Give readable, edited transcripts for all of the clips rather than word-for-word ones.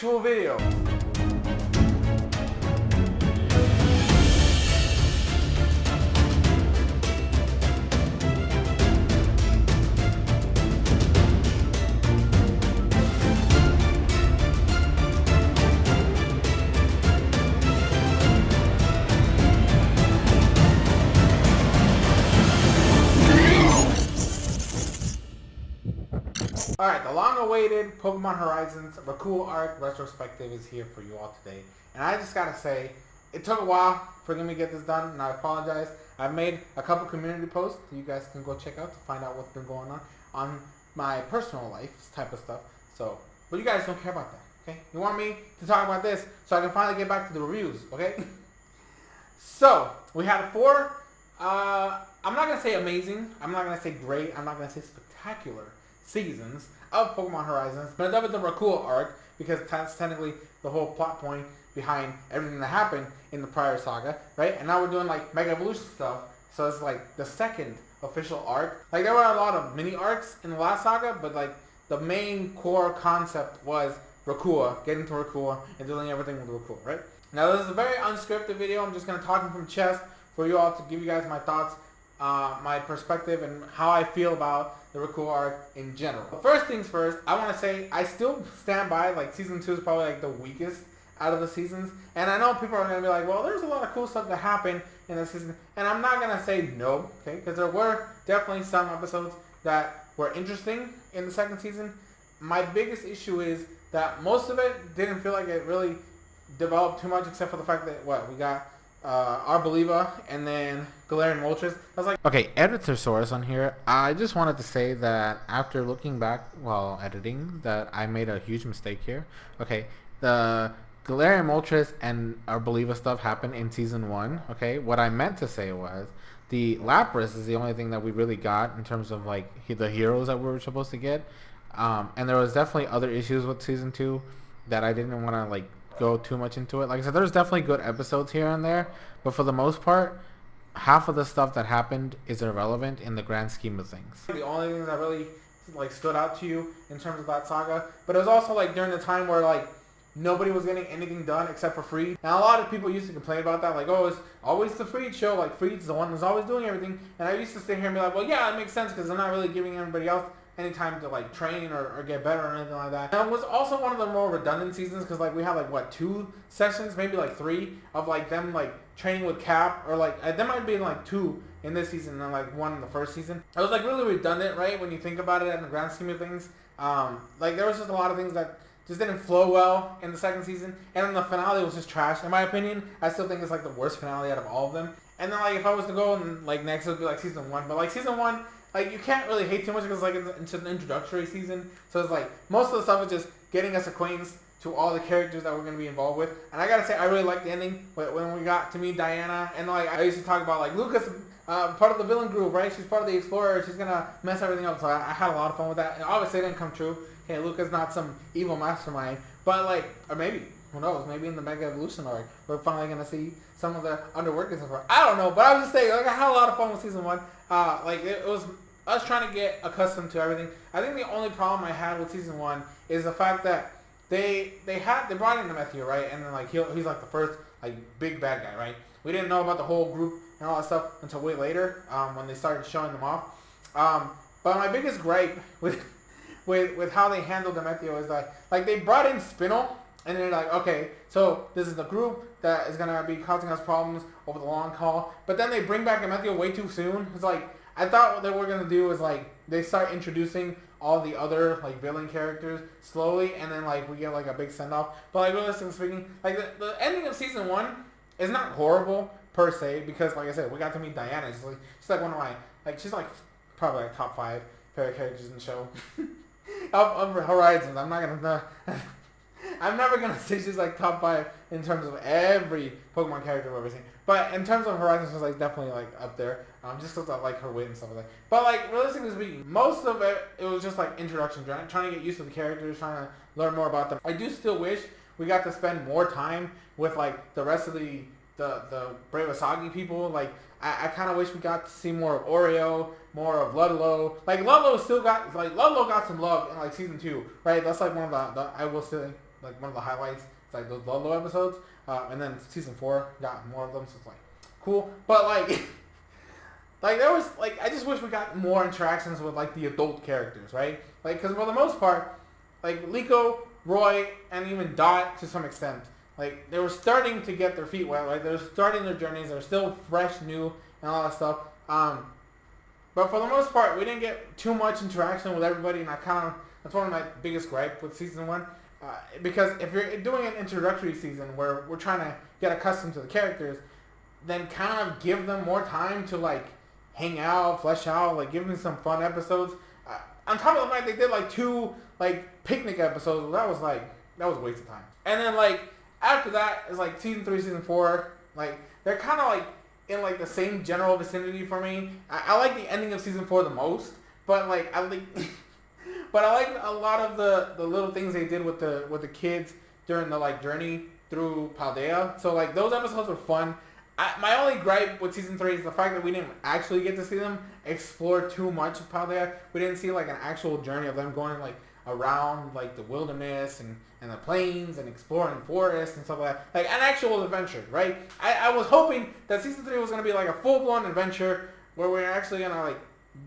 actual video. Alright, the long-awaited Pokemon Horizons Rakua arc retrospective is here for you all today. And I just gotta say, it took a while for me to get this done, and I apologize. I've made a couple community posts that you guys can go check out to find out what's been going on my personal life type of stuff. So, but you guys don't care about that, okay? You want me to talk about this so I can finally get back to the reviews, okay? So, we had four, I'm not gonna say amazing, I'm not gonna say great, I'm not gonna say spectacular seasons of Pokemon Horizons, but I love the Rakua arc because that's technically the whole plot point behind everything that happened in the prior saga, right? And now we're doing like Mega Evolution stuff, so it's like the second official arc. Like there were a lot of mini arcs in the last saga, but like the main core concept was Rakua, getting to Rakua and doing everything with Rakua, right? Now this is a very unscripted video. I'm just gonna talk from chest for you all to give you guys my thoughts, my perspective, and how I feel about the Rakua arc in general. But first things first, I want to say I still stand by like season 2 is probably like the weakest out of the seasons, and I know people are going to be like, well, there's a lot of cool stuff that happened in the season, and I'm not going to say no, okay, because there were definitely some episodes that were interesting in the second season. My biggest issue is that most of it didn't feel like it really developed too much, except for the fact that we got Arboliva and then Galarian Moltres. I was like, okay, editor source on here. I just wanted to say that after looking back while editing, that I made a huge mistake here. Okay, the Galarian Moltres and Arboliva stuff happened in season 1. Okay, what I meant to say was the Lapras is the only thing that we really got in terms of like the heroes that we were supposed to get. And there was definitely other issues with season 2 that I didn't want to like go too much into it. Like I said, there's definitely good episodes here and there, but for the most part, half of the stuff that happened is irrelevant in the grand scheme of things. The only things that really like stood out to you in terms of that saga, but it was also like during the time where like nobody was getting anything done except for Freed. And a lot of people used to complain about that, like, oh, it's always the Freed show, like Freed's the one who's always doing everything. And I used to sit here and be like, well, yeah, it makes sense because I'm not really giving everybody else any time to like train or get better or anything like that. And it was also one of the more redundant seasons because like we had like what, 2 sessions, maybe like 3 of like them like training with Cap, or like there might be like 2 in this season and like 1 in the first season. It was like really redundant, right, when you think about it in the grand scheme of things. Like there was just a lot of things that just didn't flow well in the second season, and then the finale was just trash. In my opinion, I still think it's like the worst finale out of all of them. And then like if I was to go and like next, it would be like season 1, but like season 1, like you can't really hate too much because like it's an introductory season, so it's like most of the stuff is just getting us acquainted to all the characters that we're going to be involved with. And I gotta say, I really liked the ending when we got to meet Diana, and like I used to talk about like Lucas, part of the villain group, right? She's part of the Explorer, she's gonna mess everything up, so I had a lot of fun with that. And obviously it didn't come true. Okay, Lucas not some evil mastermind, but like, or maybe, who knows, maybe in the Mega Evolution arc, we're finally gonna see some of the underworkings of her. I don't know, but I was just saying, like, I had a lot of fun with season 1. Like, it was us trying to get accustomed to everything. I think the only problem I had with season 1 is the fact that they brought in the Matthew, right? And then like he's like the first like big bad guy, right? We didn't know about the whole group and all that stuff until way later, when they started showing them off. But my biggest gripe with how they handled the Matthew is like they brought in Spinel, and they're like, okay, so this is the group that is gonna be causing us problems over the long haul. But then they bring back Matthew way too soon. It's like, I thought what they were gonna do is like they start introducing all the other like villain characters slowly, and then like we get like a big send off. But like realistically speaking, like the ending of season 1 is not horrible per se, because like I said, we got to meet Diana. She's like one of my, like, she's like probably like top 5 favorite characters in the show. of Horizons. I'm never gonna say she's like top 5 in terms of every Pokemon character I've ever seen. But in terms of Horizons, she's like definitely like up there. Just because I like her wit and stuff like that. But like realistically speaking, most of it was just like introduction, trying to get used to the characters, trying to learn more about them. I do still wish we got to spend more time with like the rest of the Brave Asagi people. Like I kind of wish we got to see more of Oreo, more of Ludlow. Like Ludlow got some love in like season 2, right? That's like one of the I will say like one of the highlights. It's like those Lolo episodes, and then season 4 got more of them, so it's like cool. But like, like there was like I just wish we got more interactions with like the adult characters, right? Like because for the most part, like Liko, Roy, and even Dot to some extent, like they were starting to get their feet wet, right? They were starting their journeys. They're still fresh, new, and all that stuff. But for the most part, we didn't get too much interaction with everybody, and that's one of my biggest gripe with season 1. Because if you're doing an introductory season where we're trying to get accustomed to the characters, then kind of give them more time to like hang out, flesh out, like give them some fun episodes. On top of the fact they did like 2 like picnic episodes, that was a waste of time. And then like after that is like season 3, season 4, like they're kind of like in like the same general vicinity for me. I like the ending of season 4 the most, but like I like a lot of the little things they did with the kids during the like journey through Paldea. So like those episodes were fun. My only gripe with season 3 is the fact that we didn't actually get to see them explore too much of Paldea. We didn't see like an actual journey of them going like around like the wilderness and the plains and exploring forests and stuff like that. Like an actual adventure, right? I was hoping that season 3 was going to be like a full-blown adventure where we're actually going to like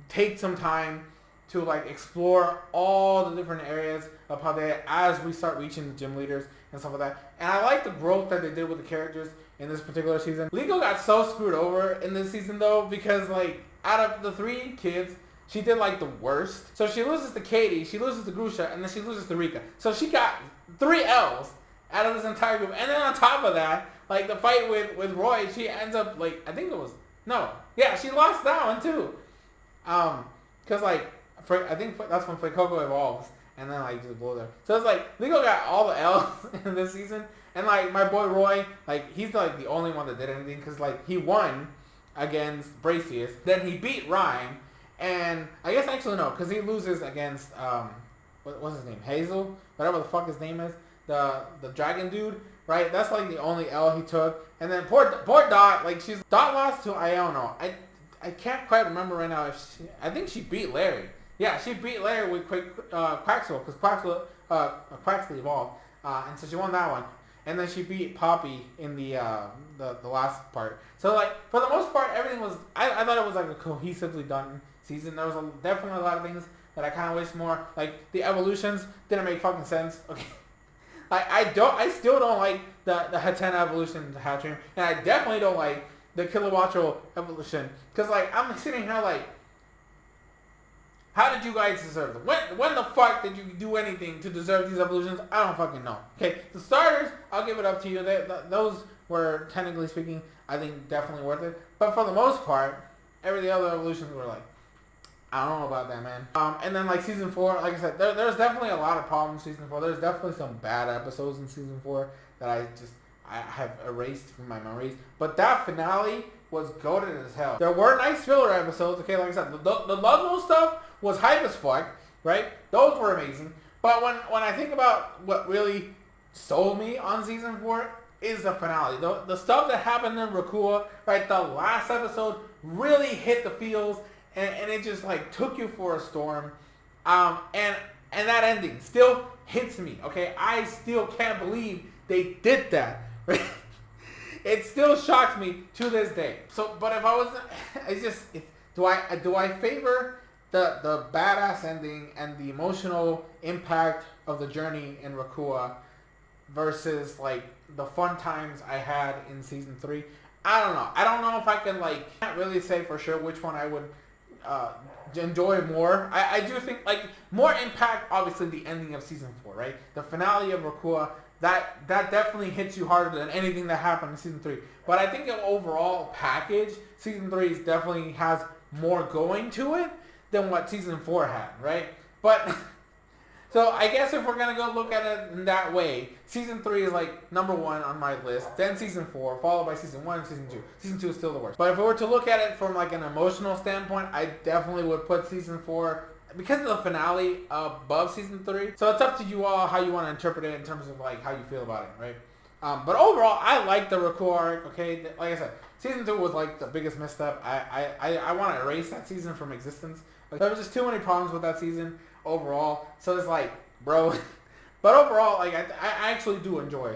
take some time to like explore all the different areas of Paldea as we start reaching the gym leaders and stuff like that. And I like the growth that they did with the characters in this particular season. Liko got so screwed over in this season though, because like out of the 3 kids, she did like the worst. So she loses to Katie, she loses to Grusha, and then she loses to Rika. So she got 3 L's out of this entire group. And then on top of that, like the fight with Roy, she ends up like, she lost that one too. Cause like, I think that's when Fuecoco evolves, and then like just blow there. So it's like Liko got all the L's in this season, and like my boy Roy, like he's like the only one that did anything, cause like he won against Bracius, then he beat Rhyme, and I guess actually no, cause he loses against what's his name, Hazel, whatever the fuck his name is, the dragon dude, right? That's like the only L he took, and then poor Dot, like Dot lost to Iono. I can't quite remember right now if I think she beat Larry. Yeah, she beat Larry with Quaxwell, because Quaxley evolved, and so she won that one. And then she beat Poppy in the last part. So like for the most part, everything was. I thought it was like a cohesively done season. There was definitely a lot of things that I kind of wish more. Like the evolutions didn't make fucking sense. Okay, like I still don't like the Hatena evolution to Hatching, and I definitely don't like the Kilowattrel evolution, because like I'm sitting here like, how did you guys deserve them? When the fuck did you do anything to deserve these evolutions? I don't fucking know. Okay, the starters, I'll give it up to you. Those were, technically speaking, I think definitely worth it. But for the most part, every other evolutions were like, I don't know about that, man. And then like season 4, like I said, there's definitely a lot of problems in season 4. There's definitely some bad episodes in season 4 that I have erased from my memories. But that finale was goated as hell. There were nice filler episodes, okay, like I said, the Ludlow stuff was hype as fuck, right? Those were amazing. But when I think about what really sold me on season 4 is the finale. The stuff that happened in Rakua, right? The last episode really hit the feels, and it just like took you for a storm. And that ending still hits me, okay? I still can't believe they did that. Right? It still shocks me to this day. So, but if I was, do I favor the badass ending and the emotional impact of the journey in Rakua versus like the fun times I had in season 3? I don't know. I don't know if I can can't really say for sure which one I would enjoy more. I do think like more impact, obviously the ending of season 4, right? The finale of Rakua. That definitely hits you harder than anything that happened in season 3. But I think the overall package, season 3 definitely has more going to it than what season 4 had, right? But so I guess if we're gonna go look at it in that way, season 3 is like number 1 on my list, then season 4, followed by season 1 and season 2. Season 2 is still the worst. But if we were to look at it from like an emotional standpoint, I definitely would put season 4, because of the finale, above season 3. So it's up to you all how you want to interpret it in terms of like how you feel about it, right? But overall, I like the Rakua arc, okay? Like I said, season 2 was like the biggest misstep. I want to erase that season from existence. Like, there was just too many problems with that season overall. So it's like, bro, But overall, like I actually do enjoy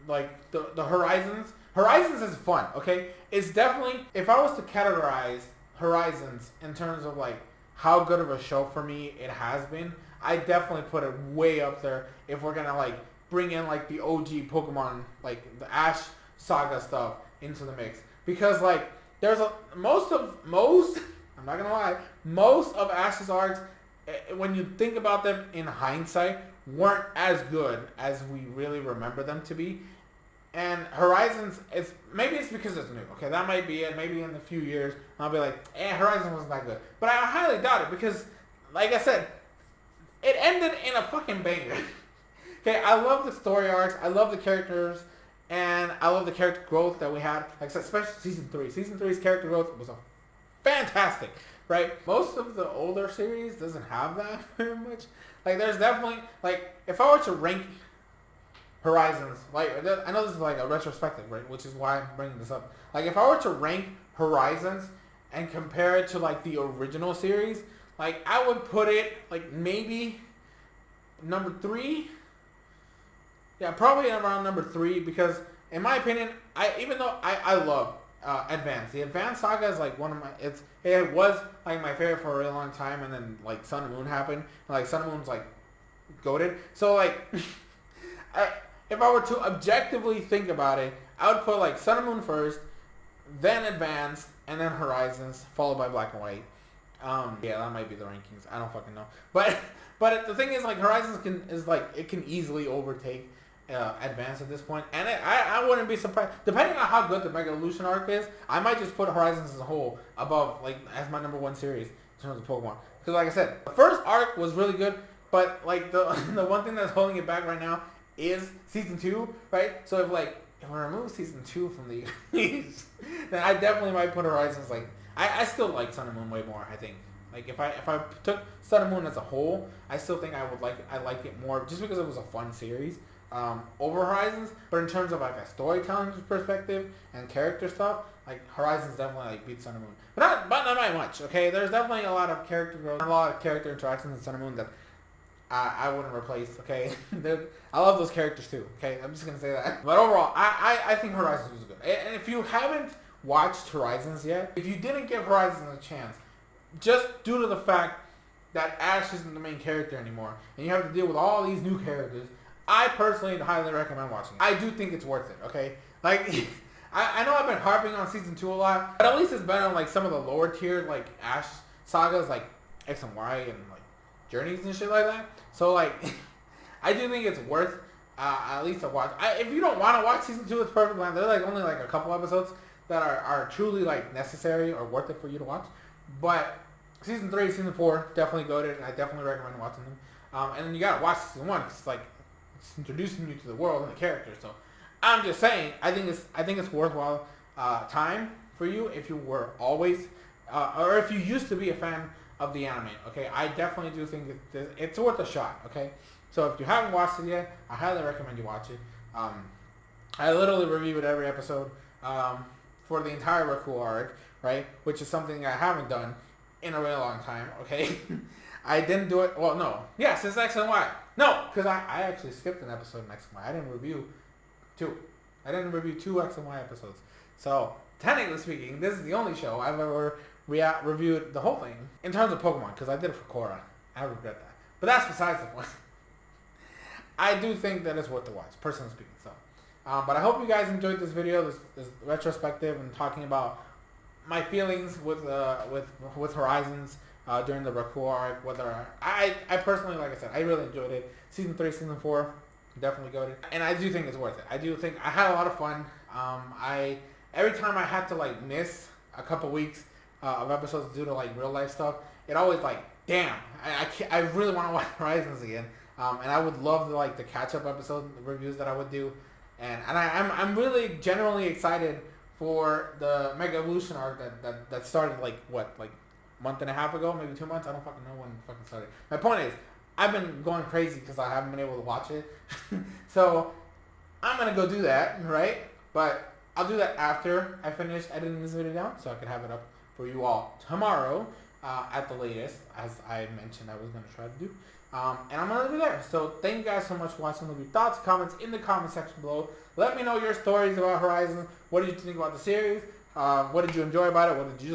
like the Horizons. Horizons is fun. Okay, it's definitely, if I was to categorize Horizons in terms of like how good of a show for me it has been, I definitely put it way up there. If we're gonna like bring in like the OG Pokemon, like the Ash Saga stuff into the mix, because like there's most I'm not gonna lie, most of Ash's arcs, when you think about them in hindsight, weren't as good as we really remember them to be. And Horizons, maybe it's because it's new. Okay, that might be it. Maybe in a few years I'll be like, Horizon wasn't that good. But I highly doubt it because, like I said, it ended in a fucking banger. Okay, I love the story arcs. I love the characters. And I love the character growth that we had. Like I said, especially Season 3. Season 3's character growth was fantastic, right? Most of the older series doesn't have that very much. Like, there's definitely, like, if I were to rank Horizons, like, I know this is like a retrospective, right? Which is why I'm bringing this up. Like, if I were to rank Horizons and compare it to, like, the original series, like, I would put it, like, maybe number 3. Yeah, probably around number 3 because, in my opinion, even though I love Advance. The Advance Saga is like one of my, it was like my favorite for a really long time, and then like Sun and Moon happened, and like Sun and Moon's like goated. So like, if I were to objectively think about it, I would put like Sun and Moon first, then Advance, and then Horizons, followed by Black and White. Yeah, that might be the rankings. I don't fucking know. But the thing is, like, Horizons can easily overtake Advance at this point, and I wouldn't be surprised, depending on how good the Mega Evolution arc is, I might just put Horizons as a whole above, like, as my number 1 series in terms of Pokemon. Because like I said, the first arc was really good, but like the one thing that's holding it back right now is Season 2, right? So if we remove Season 2 from the then I definitely might put Horizons, like, I still like Sun and Moon way more, I think. Like, if I took Sun and Moon as a whole, I still think I like it more just because it was a fun series over Horizons. But in terms of like a storytelling perspective and character stuff, like Horizons definitely like beats Sun and Moon. But not by much. Okay, there's definitely a lot of character growth, a lot of character interactions in Sun and Moon that I wouldn't replace. Okay, I love those characters too. Okay, I'm just gonna say that. But overall, I think Horizons was good. And if you haven't watched Horizons yet, if you didn't give Horizons a chance, just due to the fact that Ash isn't the main character anymore, and you have to deal with all these new characters, I personally highly recommend watching it. I do think it's worth it, okay? Like, I know I've been harping on Season 2 a lot, but at least it's better on, like, some of the lower tier, like, Ash sagas, like X and Y and, like, Journeys and shit like that. So, like, I do think it's worth at least a watch. If you don't want to watch Season 2, it's perfectly fine. There's, like, only, like, a couple episodes that are truly, like, necessary or worth it for you to watch. But Season 3, Season 4, definitely goated, and I definitely recommend watching them. And then you gotta watch Season 1, because it's introducing you to the world and the characters. So I'm just saying, I think it's worthwhile time for you if you were always, or if you used to be a fan of the anime. Okay, I definitely do think it's worth a shot. Okay, so if you haven't watched it yet, I highly recommend you watch it. I literally reviewed every episode for the entire Rakua arc, right? Which is something I haven't done in a really long time, okay? I didn't do it, well, no. Yes, it's X and Y. No, because I actually skipped an episode in X and Y. I didn't review 2. I didn't review 2 X and Y episodes. So, technically speaking, this is the only show I've ever reviewed the whole thing. In terms of Pokemon, because I did it for Korra. I regret that. But that's besides the point. I do think that it's worth the watch, personally speaking, so. But I hope you guys enjoyed this video, this retrospective, and talking about my feelings with Horizons during the Rakua arc. Whether I personally, like I said, I really enjoyed it. Season 3, Season 4, definitely got it, and I do think it's worth it. I do think I had a lot of fun. Every time I had to like miss a couple weeks of episodes due to like real life stuff, it always like, damn, I really want to watch Horizons again. And I would love the catch up episode reviews that I would do, and I'm really genuinely excited for the Mega Evolution arc that started like month and a half ago, maybe 2 months. I don't fucking know when it fucking started. My point is, I've been going crazy because I haven't been able to watch it. So I'm gonna go do that, right? But I'll do that after I finish editing this video down, so I can have it up for you all tomorrow at the latest, as I mentioned I was gonna try to do. And I'm going to leave it there. So thank you guys so much for watching. Leave your thoughts, comments in the comment section below. Let me know your stories about Horizon. What did you think about the series? What did you enjoy about it? What did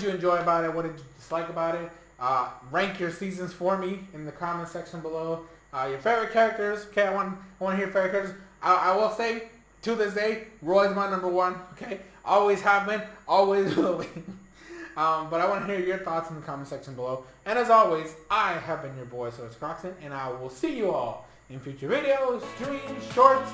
you enjoy about it? What did you dislike about it? Rank your seasons for me in the comment section below. Your favorite characters. Okay, I want to hear favorite characters. I will say, to this day, Roy's my number one. Okay, always have been, always will be. But I want to hear your thoughts in the comment section below. And as always, I have been your boy, SoresanCrockxen, and I will see you all in future videos, streams, shorts,